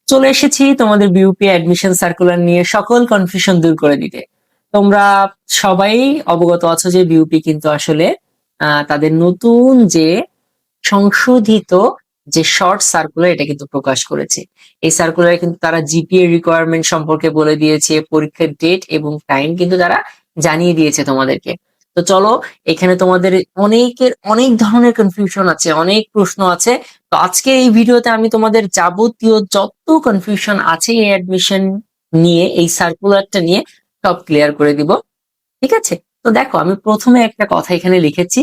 চলে এসেছি তোমাদের বিউপি অ্যাডমিশন সার্কুলার নিয়ে সকল কনফিউশন দূর করে দিতে। তোমরা সবাই অবগত আছো যে বিউপি কিন্তু আসলে তাদের নতুন যে সংশোধিত যে শর্ট সার্কুলার এটা কিন্তু প্রকাশ করেছে। এই সার্কুলারে কিন্তু তারা জিপিএ রিকোয়ারমেন্ট সম্পর্কে বলে দিয়েছে, পরীক্ষার ডেট এবং টাইম কিন্তু তারা জানিয়ে দিয়েছে তোমাদেরকে। তো চলো, এখানে তোমাদের অনেকের অনেক ধরনের কনফিউশন আছে, অনেক প্রশ্ন আছে। তো আজকে এই ভিডিওতে আমি তোমাদের যাবতীয় যত কনফিউশন আছে এই অ্যাডমিশন নিয়ে, এই সার্কুলারটা নিয়ে সব ক্লিয়ার করে দিব। ঠিক আছে? তো দেখো, আমি প্রথমে একটা কথা এখানে লিখেছি,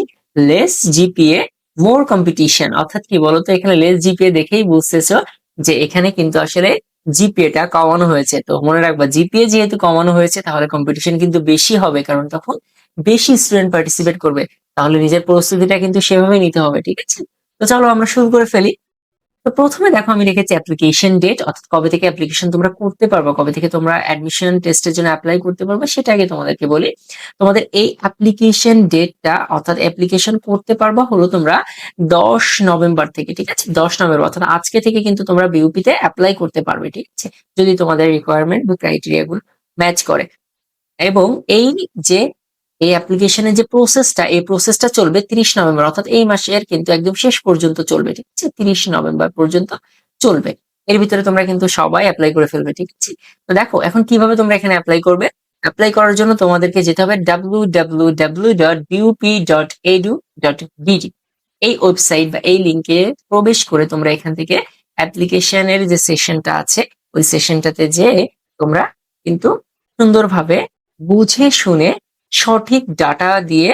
লেস জিপিএ মোর কম্পিটিশন। অর্থাৎ কি বলতো, এখানে লেস জিপিএ দেখেই বুঝতেছো যে এখানে কিন্তু আসলে জিপিএ টা কমানো হয়েছে। তো মনে রাখবা, জিপিএ যেহেতু কমানো হয়েছে তাহলে কম্পিটিশন কিন্তু বেশি হবে, কারণ তখন বেশি স্টুডেন্ট পার্টিসিপেট করবে। তাহলে নিজের প্রস্তুতিটা কিন্তু সেভাবে নিতে হবে। ঠিক আছে? তো চলো আমরা শুরু করে ফেলি। তো প্রথমে দেখো, আমি রেখেছি অ্যাপ্লিকেশন ডেট, অর্থাৎ কবে থেকে অ্যাপ্লিকেশন তোমরা করতে পারবে, কবে থেকে তোমরা অ্যাডমিশন টেস্টের জন্য অ্যাপ্লাই করতে পারবে সেটা আগে তোমাদেরকে বলি। তোমাদের এই অ্যাপ্লিকেশন ডেটটা, অর্থাৎ অ্যাপ্লিকেশন করতে পারবা হলো তোমরা 10 নভেম্বর থেকে। ঠিক আছে? 10 নভেম্বর অর্থাৎ আজকে থেকে কিন্তু তোমরা বিউপি তে অ্যাপ্লাই করতে পারবে। ঠিক আছে? যদি তোমাদের রিকোয়ারমেন্ট বা ক্রাইটেরিয়া গুলো ম্যাচ করে। এবং এই যে এই অ্যাপ্লিকেশনের যে প্রসেসটা, এই প্রসেসটা চলবে 30 নভেম্বর, অর্থাৎ এই মাসের কিন্তু একদম শেষ পর্যন্ত চলবে। ঠিক আছে? 30 নভেম্বর পর্যন্ত চলবে। এর ভিতরে তোমরা কিন্তু সবাই অ্যাপ্লাই করে ফেলবে। ঠিক আছে? তো দেখো এখন কিভাবে তোমরা এখানে অ্যাপ্লাই করবে। অ্যাপ্লাই করার জন্য তোমাদেরকে যেতে হবে www.bup.edu.bd। এই ওয়েবসাইট বা এই লিংকে প্রবেশ করে তোমরা এখান থেকে অ্যাপ্লিকেশনের যে সেশনটা আছে, ওই সেশনটাতে যেয়ে তোমরা কিন্তু সুন্দরভাবে বুঝে শুনে সঠিক ডাটা দিয়ে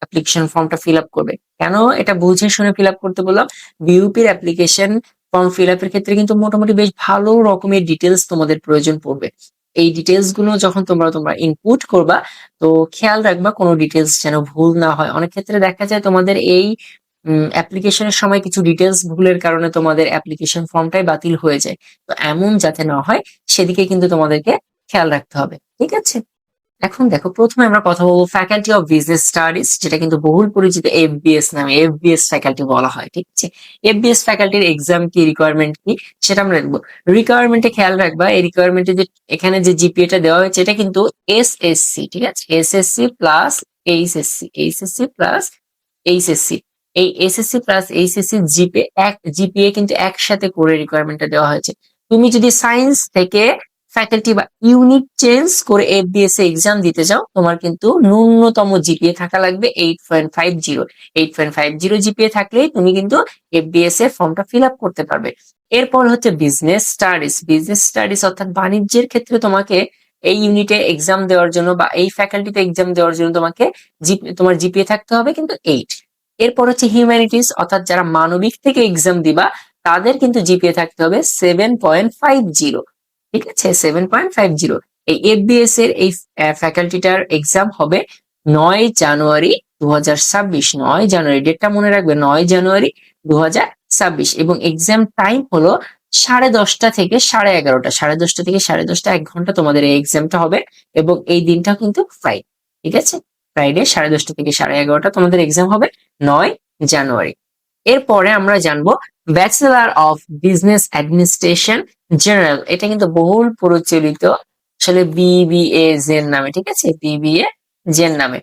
অ্যাপ্লিকেশন ফর্মটা ফিল আপ করবে। কেন এটা বুঝে শুনে ফিল আপ করতে বললাম? বিউপির অ্যাপ্লিকেশন ফর্ম ফিল আপের ক্ষেত্রে কিন্তু মোটামুটি বেশ ভালো রকমের ডিটেলস তোমাদের প্রয়োজন পড়বে। এই ডিটেলস গুলো যখন তোমরা ইনপুট করবা, তো খেয়াল রাখবা কোনো ডিটেলস যেন ভুল না হয়। অনেক ক্ষেত্রে দেখা যায় তোমাদের এই অ্যাপ্লিকেশনের সময় কিছু ডিটেলস ভুলের কারণে তোমাদের অ্যাপ্লিকেশন ফর্মটাই বাতিল হয়ে যায়। তো এমন যাতে না হয় সেদিকে কিন্তু তোমাদেরকে খেয়াল রাখতে হবে। ঠিক আছে? এখন দেখো, প্রথমে আমরা কথা বলবো ফ্যাকাল্টি অফ বিজনেস স্টাডিজ, যেটা কিন্তু বহুল পরিচিত এফবিএস নামে, এফবিএস ফ্যাকাল্টি বলা হয়। ঠিক আছে? এফবিএস ফ্যাকাল্টির এক্সাম কি, রিকোয়ারমেন্ট কি, সেটা আমরা দেখবো। রিকোয়ারমেন্টে খেয়াল রাখবা, এই রিকোয়ারমেন্টে যে এখানে যে জিপিএ টা দেওয়া হয়েছে এটা কিন্তু এসএসসি। ঠিক আছে? SSC plus HSC, HSC plus HSC. এই এসএসসি প্লাস এইচএসসি জিপিএ কিন্তু একসাথে করে রিকোয়ারমেন্টটা দেওয়া হয়েছে। তুমি যদি সায়েন্স থেকে ফ্যাকাল্টি বা ইউনিট চেঞ্জ করে এফবিএস এ এক্সাম দিতে চাও, তোমার কিন্তু ন্যূনতম জিপিএ থাকা লাগবে 8.50। 8.50 জিপিএ থাকলেই তুমি কিন্তু এফবিএস এর ফর্মটা ফিল আপ করতে পারবে। এরপর হচ্ছে বিজনেস স্টাডিজ। বিজনেস স্টাডিজ অর্থাৎ বাণিজ্যের ক্ষেত্রে তোমাকে এই ইউনিটে এক্সাম দেওয়ার জন্য বা এই ফ্যাকাল্টিতে এক্সাম দেওয়ার জন্য তোমাকে তোমার জিপিএ থাকতে হবে কিন্তু 8। এরপর হচ্ছে হিউম্যানিটিস, অর্থাৎ যারা মানবিক থেকে এক্সাম দিবা তাদের কিন্তু জিপিএ থাকতে হবে 7.50। ঠিক আছে? 7.50। এই এফবিএস এর এই ফ্যাকাল্টিটার এক্সাম হবে 9 জানুয়ারি 2026। 9 জানুয়ারি, ডেটটা মনে রাখবে, 9 জানুয়ারি 2026। এবং এক্সাম টাইম হলো 10:30 থেকে 11:30। 10:30 থেকে 10:30, 1 ঘন্টা তোমাদের এই এক্সামটা হবে। এবং এই দিনটা কিন্তু ফ্রাইডে। ঠিক আছে? ফ্রাইডে 10:30 থেকে 11:30 তোমাদের এক্সাম হবে 9 জানুয়ারি। এরপরে আমরা জানবো bachelor of business administration general. এটা কিন্তু বহুল প্রচলিত আসলে বিবিএ জেন নামে। ঠিক আছে? বিবিএ জেন নামে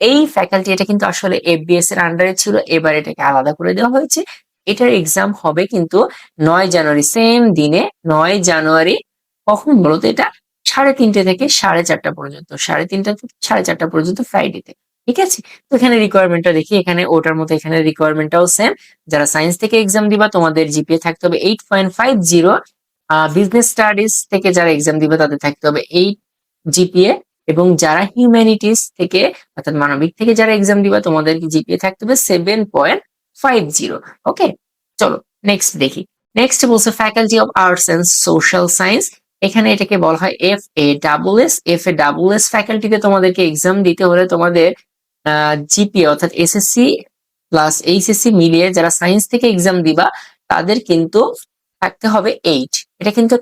এই ফ্যাকাল্টি, এটা কিন্তু আসলে এফবিএস এর আন্ডারে ছিল, এবার এটাকে আলাদা করে দেওয়া হয়েছে। এটার এক্সাম হবে কিন্তু 9 জানুয়ারি, সেম দিনে 9 জানুয়ারি। কখন বলতো? এটা 3:30 থেকে 4:30 পর্যন্ত, 3:30 থেকে 4:30 পর্যন্ত ফ্রাইডেতে। ঠিক আছে? তো এখানে রিকোয়ারমেন্টটা দেখি, এখানে ওটার মতো এখানে রিকোয়ারমেন্টটাও সেম। যারা সায়েন্স থেকে এক্সাম দিবা তোমাদের জিপিএ থাকতে হবে 8.50। বিজনেস স্টাডিজ থেকে যারা এক্সাম দিবে তাদের থাকতে হবে 8 জিপিএ। এবং যারা হিউম্যানিটিস থেকে অর্থাৎ মানবিক থেকে যারা এক্সাম দিবা তোমাদের জিপিএ থাকতে হবে 7.50। ওকে, চলো নেক্সট দেখি। নেক্সট বলছে faculty of arts and social science. এখানে এটাকে বলা হয় এফএডাবলএস। এফএডাবলএস ফ্যাকাল্টিতে তোমাদেরকে এক্সাম দিতে হলে তোমাদের জিপিএ অর্থাৎ এসএসসি প্লাস এইচএসসি মিলিয়ে যারা সায়েন্স থেকে এক্সাম দিবা তাদের কিন্তু থাকতে হবে 8। এটা কিন্তু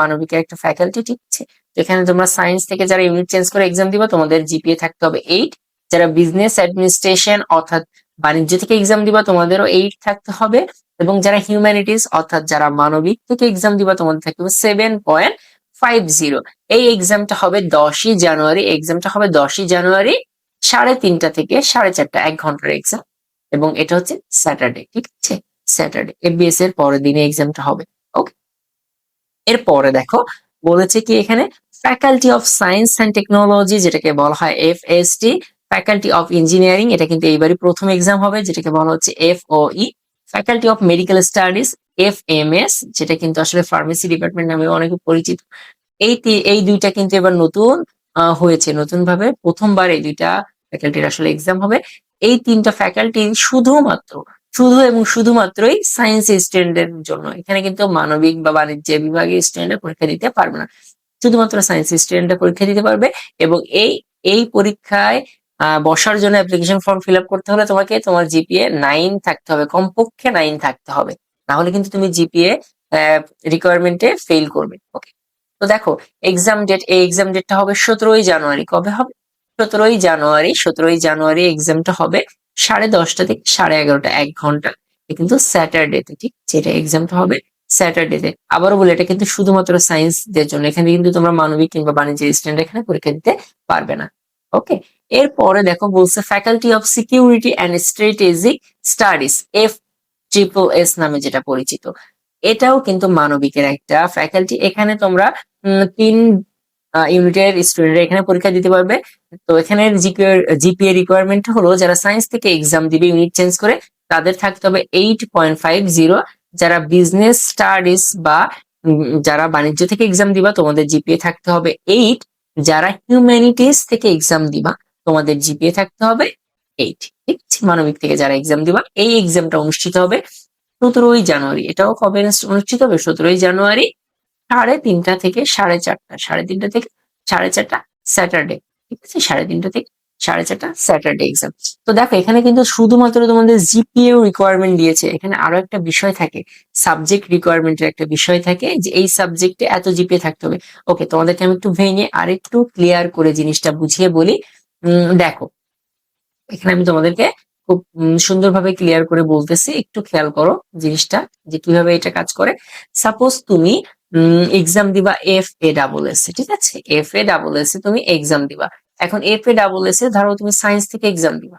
মানবিকের একটা ফ্যাকাল্টি। ঠিক আছে? তো এখানে তোমরা সায়েন্স থেকে যারা ইউনিট চেঞ্জ করে এক্সাম দিবা তোমাদের জিপিএ থাকতে হবে 8। যারা বিজনেস অ্যাডমিনিস্ট্রেশন অর্থাৎ বাণিজ্য থেকে এক্সাম দিবা তোমাদেরও 8 থাকতে হবে, এবং যারা হিউম্যানিটিস অর্থাৎ যারা মানবিক থেকে এক্সাম দিবা তোমাদের থাকতে হবে 7.50। এই এক্সামটা হবে 10ই জানুয়ারি, এক্সামটা হবে 10ই জানুয়ারি 3:30 থেকে 4:30, 1 ঘন্টার এক্সাম, এবং এটা হচ্ছে স্যাটারডে, ঠিক আছে, স্যাটারডে এফবিএস এর পরের দিনে এক্সামটা হবে। ওকে, এরপরে দেখো বলেছে কি এখানে faculty of science and technology, যেটাকে বলা হয় এফএসটি, ফ্যাকাল্টি অফ ইঞ্জিনিয়ারিং, এটা কিন্তু এইবারই প্রথম এক্সাম হবে, যেটাকে বলা হচ্ছে FOE, faculty of medical studies FMS, যেটা কিন্তু আসলে ফার্মেসি ডিপার্টমেন্ট নামে অনেকে পরিচিত। এই দুইটা কিন্তু এবার নতুন হয়েছে, নতুন ভাবে প্রথমবার এই দুইটা ফ্যাকাল্টির আসলে এক্সাম হবে। এই 3টা ফ্যাকাল্টি শুধু এবং শুধুমাত্রই সায়েন্স স্টুডেন্টদের জন্য, এখানে কিন্তু মানবিক বা বাণিজ্য বিভাগের স্টুডেন্টরা পরীক্ষা দিতে পারবে না, শুধুমাত্র সায়েন্স স্টুডেন্টরা পরীক্ষা দিতে পারবে। এবং এই পরীক্ষায় বসার জন্য অ্যাপ্লিকেশন ফর্ম ফিল আপ করতে হলে তোমাকে তোমার জিপিএ 9 থাকতে হবে, কমপক্ষে 9 থাকতে হবে, না হলে কিন্তু তুমি জিপিএ রিকোয়ারমেন্টে ফেল করবে। ওকে, তো দেখো এই এক্সাম ডেটটা হবে 17ই জানুয়ারি। কবে হবে? 17ই জানুয়ারি এক্সামটা হবে 10:30 থেকে 11:30, 1 ঘন্টা, এটা কিন্তু স্যাটারডেতে, ঠিক, যেটা এক্সামটা হবে স্যাটারডেতে। আবারও বলি এটা কিন্তু শুধুমাত্র সায়েন্স দের জন্য, এখানে কিন্তু তোমরা মানবিক কিংবা বাণিজ্যের স্টুডেন্ট এখানে পরীক্ষা দিতে পারবে না। ওকে, এরপরে দেখো বলছে faculty of security and strategic studies FSSS নামে যেটা পরিচিত, এটাও কিন্তু মানবিকের একটা ফ্যাকাল্টি। এখানে তোমরা 3 ইউনিটের স্টুডেন্ট এখানে পরীক্ষা দিতে পারবে। তো এখানে জিপিএ রিকোয়ারমেন্ট হলো যারা সায়েন্স থেকে এক্সাম দিবে ইউনিট চেঞ্জ করে তাদের থাকতে হবে 8.50, যারা বিজনেস স্টাডিজ বা যারা বাণিজ্য থেকে এক্সাম দিবা তোমাদের জিপিএ থাকতে হবে 8, যারা হিউম্যানিটিস থেকে এক্সাম দিবা তোমাদের জিপিএ থাকতে হবে 8, ঠিক আছে। মানবিক থেকে যারা এক্সাম দিবা, এই এক্সামটা অনুষ্ঠিত হবে 17ই জানুয়ারি। এটাও কবে অনুষ্ঠিত হবে? 17ই জানুয়ারি 3:30 থেকে 4:30, 3:30 থেকে 4:30 স্যাটারডে, ঠিক আছে, 3:30 থেকে 4:30 স্যাটারডে এক্সাম। তো দেখো এখানে কিন্তু শুধুমাত্র তোমাদের জিপিএ রিকোয়ারমেন্ট দিয়েছে, এখানে আরো একটা বিষয় থাকে, সাবজেক্ট রিকোয়ারমেন্টের একটা বিষয় থাকে যে এই সাবজেক্টে এত জিপিএ থাকতে হবে। ওকে, তোমাদেরকে আমি একটু ভেঙে আরেকটু ক্লিয়ার করে জিনিসটা বুঝিয়ে বলি। দেখো এখানে আমি তোমাদেরকে খুব সুন্দরভাবে ক্লিয়ার করে বলতেছি, একটু খেয়াল করো জিনিসটা যে কিভাবে এটা কাজ করে। সাপোজ তুমি এক্সাম দিবা FASS, ঠিক আছে, FASS তুমি এক্সাম দিবা। এখন FASS ধরো তুমি সায়েন্স থেকে এক্সাম দিবা,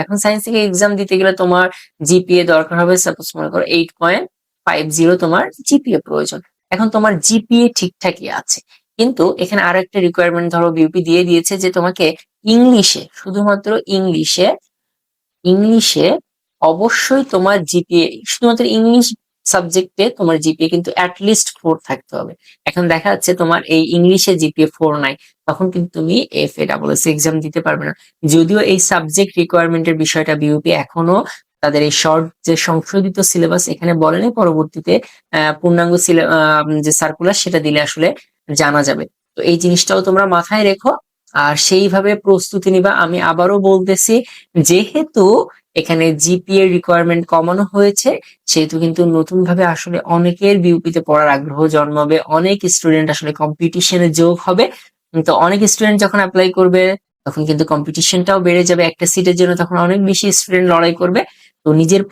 এখন সায়েন্স থেকে এক্সাম দিতে গেলে তোমার জিপিএ দরকার হবে, সাপোজ মনে করো 8.50 তোমার জিপিএ প্রয়োজন। এখন তোমার জিপিএ ঠিকঠাকই আছে, কিন্তু এখানে আরো একটা রিকোয়ারমেন্ট ধরো বিউপি দিয়ে দিয়েছে যে তোমাকে ইংলিশে, শুধুমাত্র ইংলিশে অবশ্যই তোমার জিপিএ, শুধুমাত্র ইংলিশ সাবজেক্টে তোমার জিপিএ কিন্তু অ্যাটলিস্ট 4 থাকতে হবে। এখন দেখা যাচ্ছে তোমার এই ইংলিশে জিপিএ 4 নাই, তখন কিন্তু তুমি FASS এক্সাম দিতে পারবে না। যদিও এই সাবজেক্ট রিকোয়ারমেন্টের বিষয়টা বিউপি এখনো তাদের এই শর্ট যে সংশোধিত সিলেবাস এখানে বলেনি, পরবর্তীতে পূর্ণাঙ্গ যে সার্কুলার সেটা দিলে আসলে জানা যাবে। তো এই জিনিসটাও তোমরা মাথায় রেখো আর সেইভাবে প্রস্তুতি নিবা। আমি আবারও বলতেছি, যেহেতু এখানে জিপিএ রিকোয়ারমেন্ট কমানো হয়েছে, সেহেতু কিন্তু নতুন ভাবে আসলে অনেকের বিউপিতে পড়ার আগ্রহ জন্মাবে, অনেক স্টুডেন্ট আসলে কম্পিটিশনে যোগ হবে। তো অনেক স্টুডেন্ট যখন অ্যাপ্লাই করবে তখন কিন্তু কম্পিটিশনটাও বেড়ে যাবে, একটা সিটের জন্য তখন অনেক বেশি স্টুডেন্ট লড়াই করবে। তো নিজের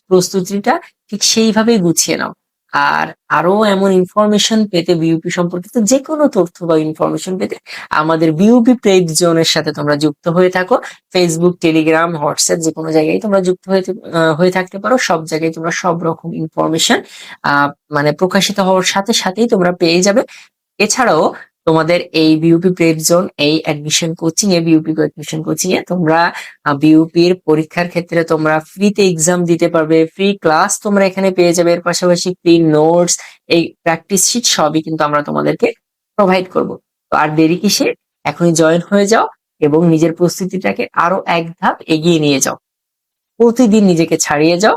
প্রস্তুতিটা ঠিক সেইভাবেই গুছিয়ে নাও। আর আরো এমন ইনফরমেশন পেতে, বিউপি সম্পর্কিত যে কোনো তথ্য বা ইনফরমেশন পেতে আমাদের বিউপি পেজ জোনের সাথে তোমরা যুক্ত হয়ে থাকো। ফেসবুক, টেলিগ্রাম, হোয়াটসঅ্যাপ যে কোনো জায়গায় তোমরা যুক্ত হয়ে থাকতে পারো। সব জায়গায় তোমরা সব রকম ইনফরমেশন মানে প্রকাশিত হওয়ার সাথে সাথেই তোমরা পেয়ে যাবে। এছাড়াও তোমাদের এই বিউপি প্রেপ জোন, এই বিউপি অ্যাডমিশন কোচিং এ তোমরা বিউপির পরীক্ষার ক্ষেত্রে তোমরা ফ্রিতে এক্সাম দিতে পারবে, ফ্রি ক্লাস তোমরা এখানে পেয়ে যাবে, এর পাশাপাশি ফ্রি নোটস, এই প্র্যাকটিস শিট সবই কিন্তু আমরা তোমাদেরকে প্রোভাইড করব। তো আর দেরি কিসে, এখনই জয়েন হয়ে যাও এবং নিজের প্রস্তুতিটাকে আরো এক ধাপ এগিয়ে নিয়ে যাও, প্রতিদিন নিজেকে ছাড়িয়ে যাও।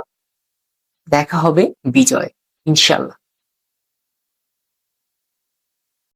দেখা হবে বিজয়, ইনশাল্লাহ।